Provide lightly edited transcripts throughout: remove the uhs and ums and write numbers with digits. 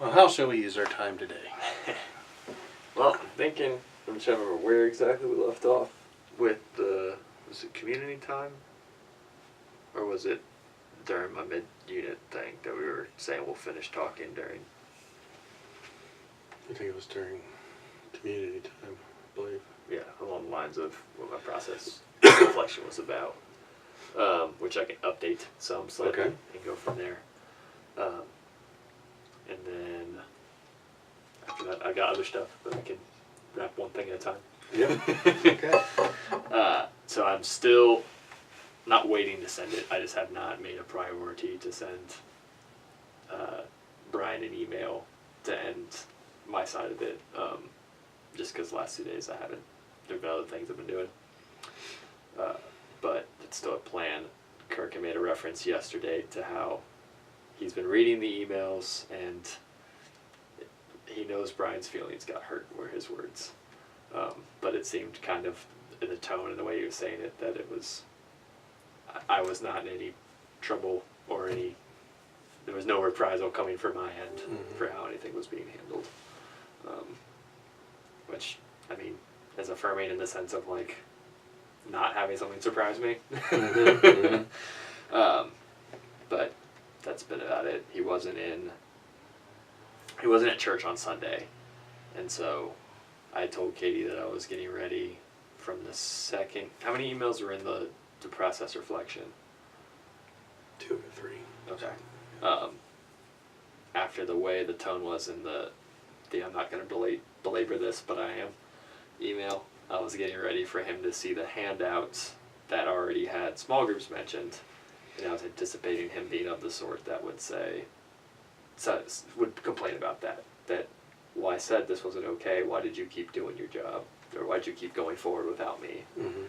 Well, how shall we use our time today? Well, I'm thinking, I'm trying to remember where exactly we left off with the, was it community time? Or was it during my mid-unit thing that we were saying we'll finish talking during? I think it was during community time, I believe. Yeah, along the lines of what my process reflection was about, which I can update some slightly Okay. and go from there. And then after that, I got other stuff, but I can wrap one thing at a time. Yep. Okay. So I'm still not waiting to send it. I just have not made a priority to send Brian an email to end my side of it. Just because the last 2 days I haven't. There have been other things I've been doing. But it's still a plan. Kirk had made a reference yesterday to how he's been reading the emails and he knows Brian's feelings got hurt were his words. But it seemed kind of in the tone and the way he was saying it that it was, I was not in any trouble or any, there was no reprisal coming from my end for how anything was being handled. Which, I mean, is affirming in the sense of like not having something surprise me. But that's been about it. He wasn't at church on Sunday, and so I told Katie that I was getting ready from the second. How many emails were in the process reflection? 2 or 3. Okay. After the way the tone was in the I'm not going to belabor this, but I am email, I was getting ready for him to see the handouts that already had small groups mentioned, and I was anticipating him being of the sort that would say, would complain about that. Well, I said this wasn't okay. Why did you keep doing your job, or why did you keep going forward without me? And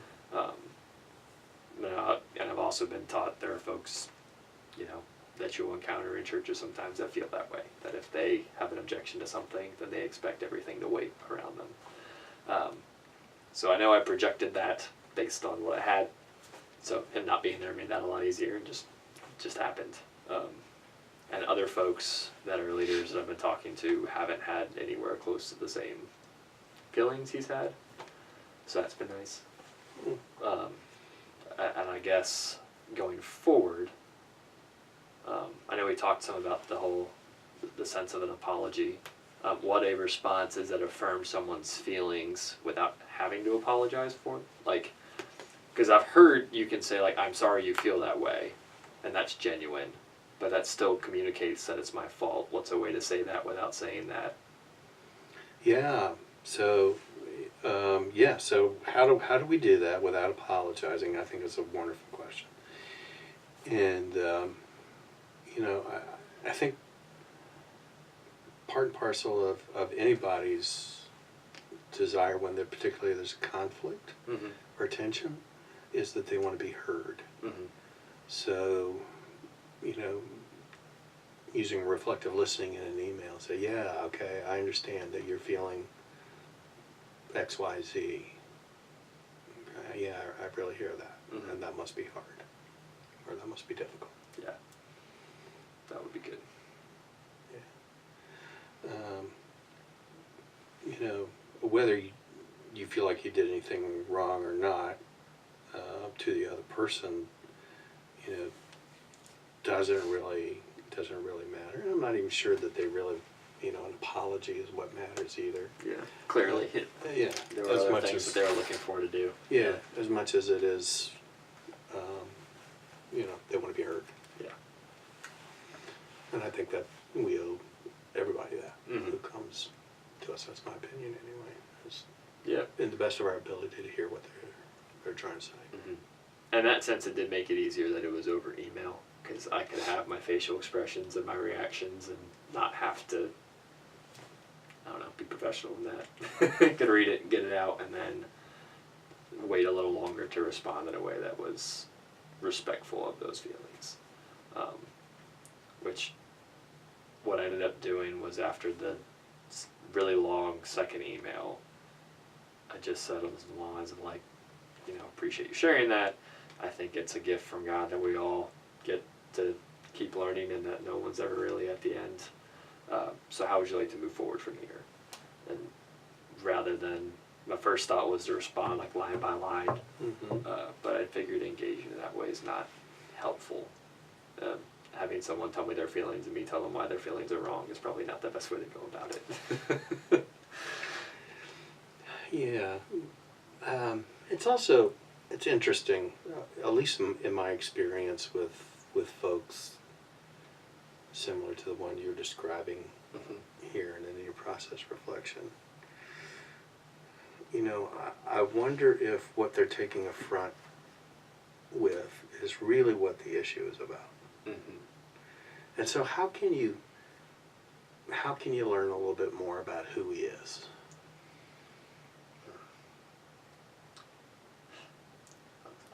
I've also been taught there are folks, that you'll encounter in churches sometimes that feel that way. That if they have an objection to something, then they expect everything to wait around them. So I know I projected that based on what I had. So him not being there made that a lot easier, and just happened. And other folks that are leaders that I've been talking to haven't had anywhere close to the same feelings he's had. So that's been nice. And I guess going forward, I know we talked some about the sense of an apology. What a response is that affirms someone's feelings without having to apologize for them. Like, because I've heard you can say, like, I'm sorry you feel that way, and that's genuine, but that still communicates that it's my fault. What's a way to say that without saying that? Yeah. So, so how do we do that without apologizing? I think it's a wonderful question. And, I think part and parcel of anybody's desire when particularly there's conflict or tension is that they want to be heard. So, using reflective listening in an email, say, yeah, okay, I understand that you're feeling X, Y, Z. Yeah, I really hear that. And that must be hard. Or that must be difficult. Yeah. That would be good. Yeah. Whether you feel like you did anything wrong or not to the other person, doesn't really matter. And I'm not even sure that they really, an apology is what matters either. Yeah, clearly. Yeah. There were other things that they were looking for to do. Yeah, as much as it is, they want to be heard. Yeah. And I think that we owe everybody that who comes to us. That's my opinion anyway. In the best of our ability to hear what they're trying to say. And in that sense, it did make it easier that it was over email, because I could have my facial expressions and my reactions and not have to, be professional in that. Could read it and get it out and then wait a little longer to respond in a way that was respectful of those feelings. Which, what I ended up doing was after the really long second email, I just said along the lines of like, appreciate you sharing that. I think it's a gift from God that we all get to keep learning and that no one's ever really at the end. So how would you like to move forward from here? And rather than, my first thought was to respond like line by line, but I figured engaging in that way is not helpful. Having someone tell me their feelings and me tell them why their feelings are wrong is probably not the best way to go about it. Yeah. It's interesting, at least in my experience with folks similar to the one you're describing here and in your process reflection. You know, I wonder if what they're taking affront with is really what the issue is about. And so how can you learn a little bit more about who he is?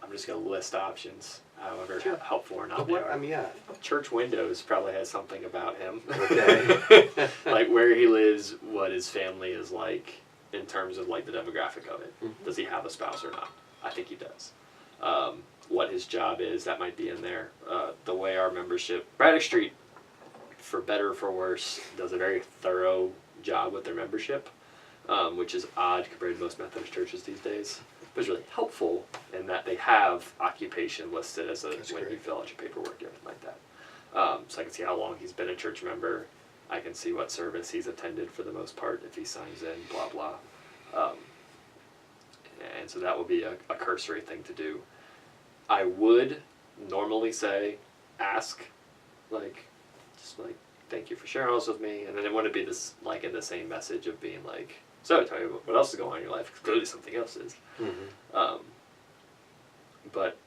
I'm just going to list options, however Sure. helpful or not But they what, are. I mean, yeah. Church windows probably has something about him. Okay. Like where he lives, what his family is like in terms of like the demographic of it. Does he have a spouse or not? I think he does. What his job is, that might be in there. The way our membership, Braddock Street, for better or for worse, does a very thorough job with their membership, which is odd compared to most Methodist churches these days. But it's really helpful in that they have occupation listed as when you fill out your paperwork and everything like that. So I can see how long he's been a church member. I can see what service he's attended for the most part if he signs in, blah, blah. And so that would be a cursory thing to do. I would normally say, ask, just thank you for sharing this with me. And then it wouldn't be this, like, in the same message of being like, so tell me what else is going on in your life, because clearly something else is. But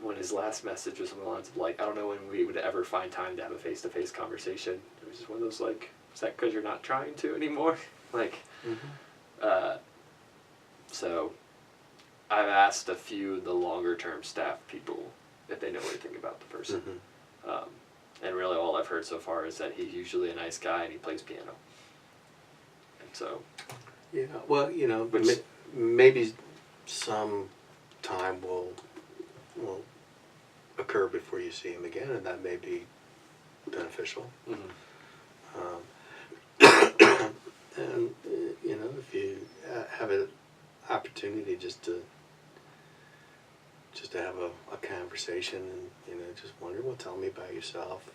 when his last message was along the lines of like, I don't know when we would ever find time to have a face-to-face conversation. It was just one of those like, is that because you're not trying to anymore? So I've asked a few of the longer-term staff people if they know anything about the person. And really all I've heard so far is that he's usually a nice guy and he plays piano. And so... Yeah, well, you know, Which- maybe some time will occur before you see him again, and that may be beneficial. And you know, if you have an opportunity just to have a conversation, and you know, just wonder, well, tell me about yourself,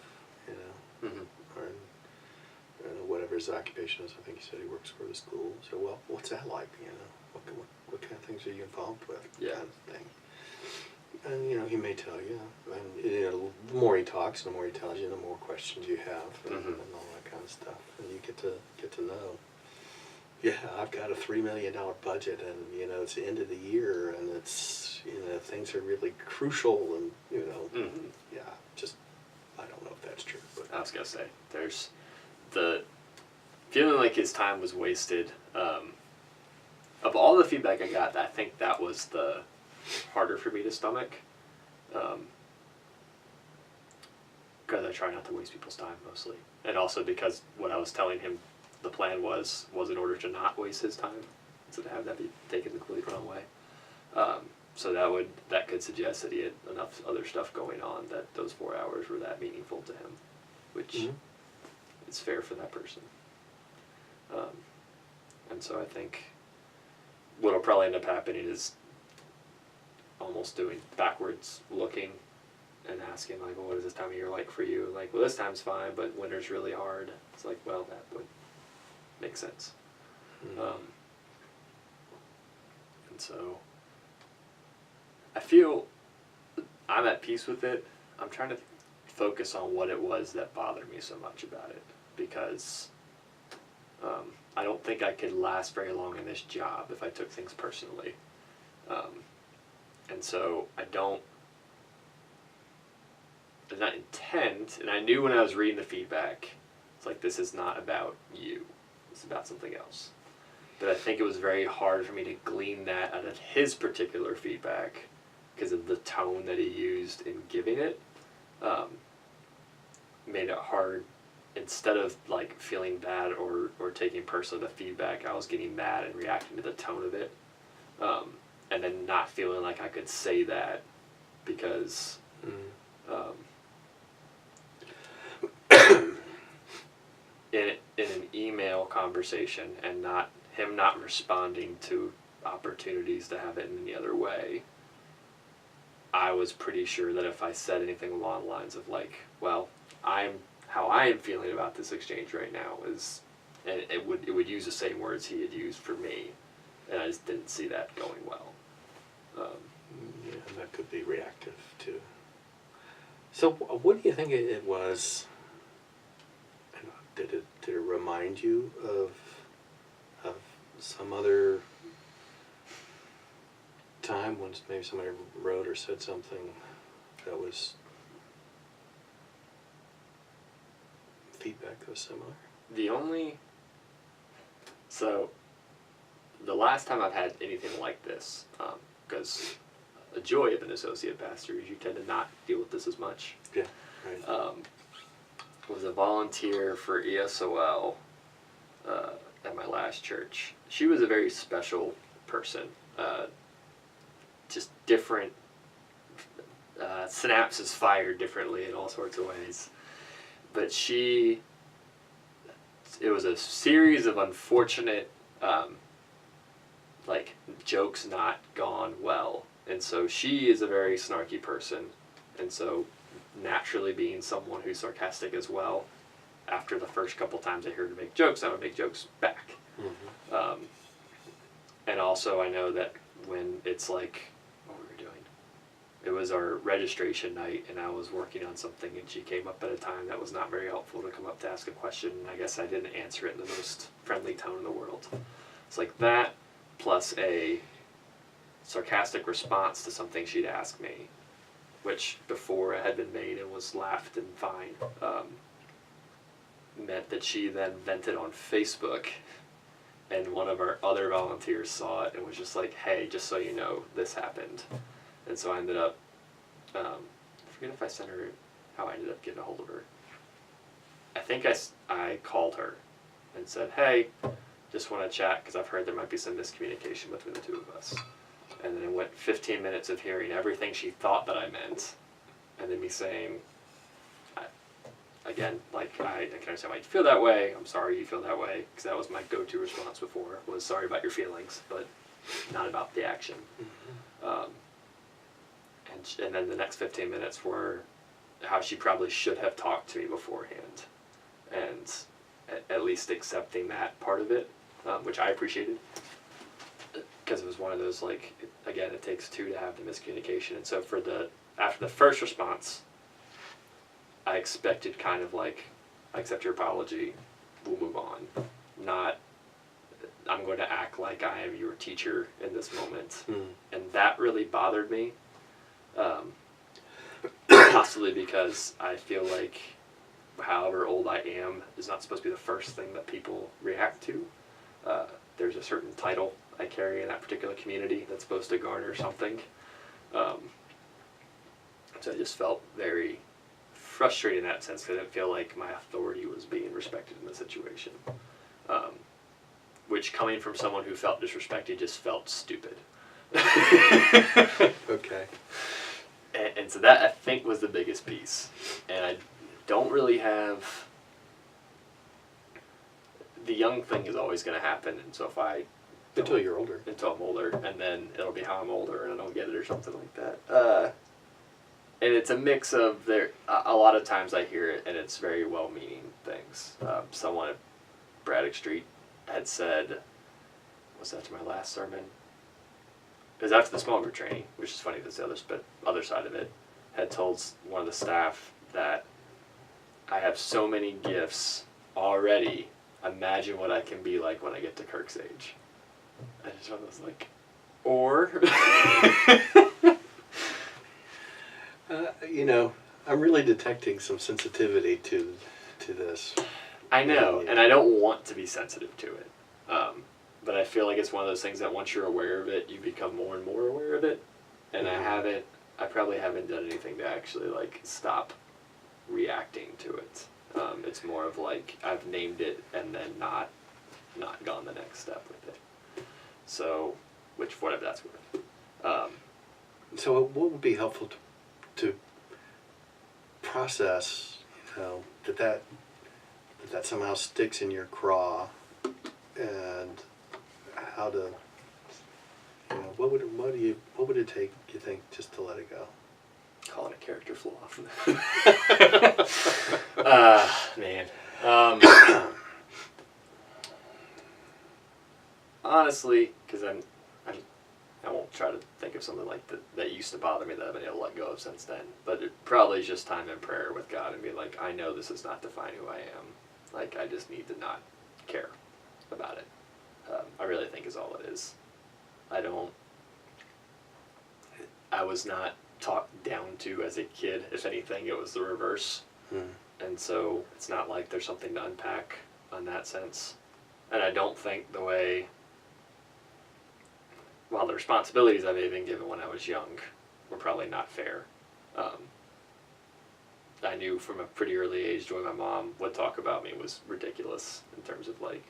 you know, or whatever his occupation is. I think he said he works for the school. So, well, what's that like? You know, what kind of things are you involved with? Yeah. Kind of thing. And you know, he may tell you. And you know, the more he talks, the more he tells you, the more questions you have, and all that kind of stuff. And you get to know. Yeah, I've got a $3 million budget, and you know, it's the end of the year, and it's, you know, things are really crucial, and you know, yeah, just I don't know if that's true, but I was gonna say, there's the feeling like his time was wasted. Of all the feedback I got, I think that was the harder for me to stomach. Because I try not to waste people's time mostly, and also because what I was telling him, the plan was in order to not waste his time, so to have that be taken the completely wrong way. So that could suggest that he had enough other stuff going on that those 4 hours were that meaningful to him, which is fair for that person. And so I think what'll probably end up happening is almost doing backwards looking and asking like, well, what is this time of year like for you? Like, well, this time's fine, but winter's really hard. It's like, well, that would make sense. And so I feel I'm at peace with it. I'm trying to focus on what it was that bothered me so much about it, because I don't think I could last very long in this job if I took things personally. And so I did not intend, and I knew when I was reading the feedback, it's like, this is not about you. It's about something else. But I think it was very hard for me to glean that out of his particular feedback because of the tone that he used in giving it. Made it hard. Instead of like feeling bad or taking personally the feedback, I was getting mad and reacting to the tone of it. And then not feeling like I could say that because in an email conversation and him not responding to opportunities to have it in any other way, I was pretty sure that if I said anything along the lines of like, well, how I am feeling about this exchange right now is, and it would use the same words he had used for me, and I just didn't see that going well. Yeah, that could be reactive too. So, what do you think it was? Did it remind you of some other time when maybe somebody wrote or said something that was feedback that was similar? So the last time I've had anything like this, because a joy of an associate pastor is you tend to not deal with this as much. Yeah, right. Was a volunteer for ESOL at my last church. She was a very special person. Just different synapses fired differently in all sorts of ways. But it was a series of unfortunate like jokes not gone well. And so she is a very snarky person. And so naturally being someone who's sarcastic as well, after the first couple times I heard her make jokes, I would make jokes back. Mm-hmm. And also I know that when it's like, what were we doing? It was our registration night and I was working on something and she came up at a time that was not very helpful to come up to ask a question, and I guess I didn't answer it in the most friendly tone in the world. It's like that plus a sarcastic response to something she'd asked me, which before it had been made and was laughed and fine, meant that she then vented on Facebook, and one of our other volunteers saw it and was just like, hey, just so you know, this happened. And so I ended up, I forget if I sent her, how I ended up getting a hold of her. I think I called her and said, hey, just want to chat because I've heard there might be some miscommunication between the two of us. And then it went 15 minutes of hearing everything she thought that I meant, and then me saying, again, like, I can understand why you feel that way, I'm sorry you feel that way, because that was my go-to response before, was sorry about your feelings, but not about the action. Mm-hmm. And then the next 15 minutes were how she probably should have talked to me beforehand, and at least accepting that part of it, which I appreciated. Because it was one of those, like, again, it takes two to have the miscommunication. And so after the first response, I expected kind of like, I accept your apology, we'll move on. Not, I'm going to act like I am your teacher in this moment. Mm. And that really bothered me. Possibly because I feel like however old I am is not supposed to be the first thing that people react to. There's a certain title I carry in that particular community that's supposed to garner something. So I just felt very frustrated in that sense because I didn't feel like my authority was being respected in the situation. Which, coming from someone who felt disrespected, just felt stupid. Okay. And so that, I think, was the biggest piece. And I don't really have... The young thing is always going to happen, and so if I... Until you're older. Until I'm older, and then it'll be how I'm older and I don't get it or something like that. And it's a mix of a lot of times I hear it and it's very well-meaning things. Someone at Braddock Street had said, was that to my last sermon? It was after the small group training, which is funny, that's the other side of it, had told one of the staff that I have so many gifts already, imagine what I can be like when I get to Kirk's age. I just was like, or... I'm really detecting some sensitivity to this. I know, and I don't want to be sensitive to it. But I feel like it's one of those things that once you're aware of it, you become more and more aware of it. And mm-hmm. I probably haven't done anything to actually, like, stop reacting to it. It's more of, like, I've named it and then not gone the next step with it. So, whatever that's worth. So what would be helpful to process, that that somehow sticks in your craw, and how to, you know, what would it take, you think, just to let it go? Call it a character flaw. Man. Honestly, because I won't try to think of something like that used to bother me that I've been able to let go of since then. But it probably is just time in prayer with God and be like, I know this does not define who I am. Like, I just need to not care about it. I really think is all it is. I was not talked down to as a kid. If anything, it was the reverse. And so it's not like there's something to unpack on that sense. And I don't think the way, while the responsibilities I may have been given when I was young were probably not fair. I knew from a pretty early age the way my mom would talk about me was ridiculous in terms of like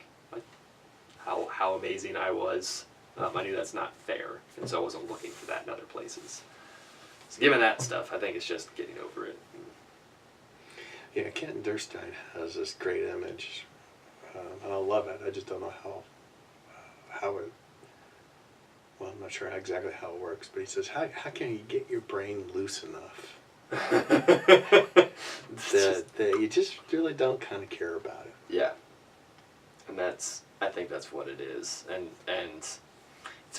how amazing I was. I knew that's not fair, and so I wasn't looking for that in other places. So given that stuff, I think it's just getting over it. Yeah, Ken Durstein has this great image, and I love it. I just don't know how it. Well, I'm not sure exactly how it works, but he says, "How can you get your brain loose enough that you just really don't kind of care about it?" Yeah, and I think that's what it is, and it's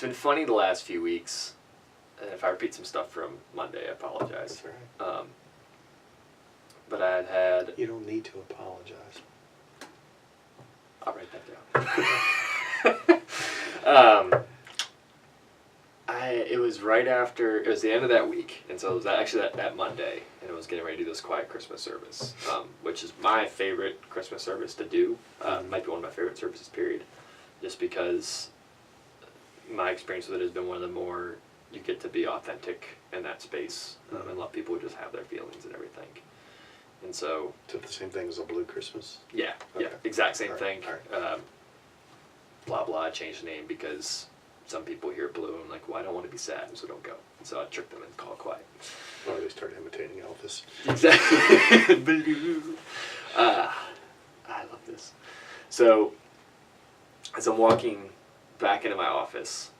been funny the last few weeks. And if I repeat some stuff from Monday, I apologize. That's all right. But I had. You don't need to apologize. I'll write that down. It was right after, it was the end of that week, and so it was actually that Monday, and I was getting ready to do this quiet Christmas service, which is my favorite Christmas service to do. Might be one of my favorite services, period, just because my experience with it has been one of the more, you get to be authentic in that space, and let people just have their feelings and everything. And so... So the same thing as a Blue Christmas? Yeah, Okay. yeah, exact same All thing. right. Blah, blah, I changed the name because some people hear blue and I'm like, well, I don't want to be sad, so don't go. And so I tricked them and called quiet. Or they start imitating Elvis. Exactly. Blue. I love this. So, as I'm walking back into my office,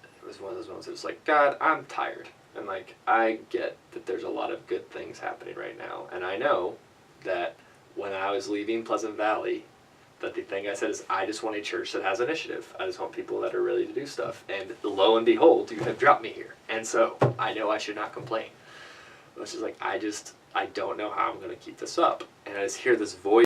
it was one of those moments that was like, God, I'm tired. And like, I get that there's a lot of good things happening right now. And I know that when I was leaving Pleasant Valley, that the thing I said is, I just want a church that has initiative. I just want people that are ready to do stuff. And lo and behold, you have dropped me here. And so, I know I should not complain. It's just like, I don't know how I'm going to keep this up. And I just hear this voice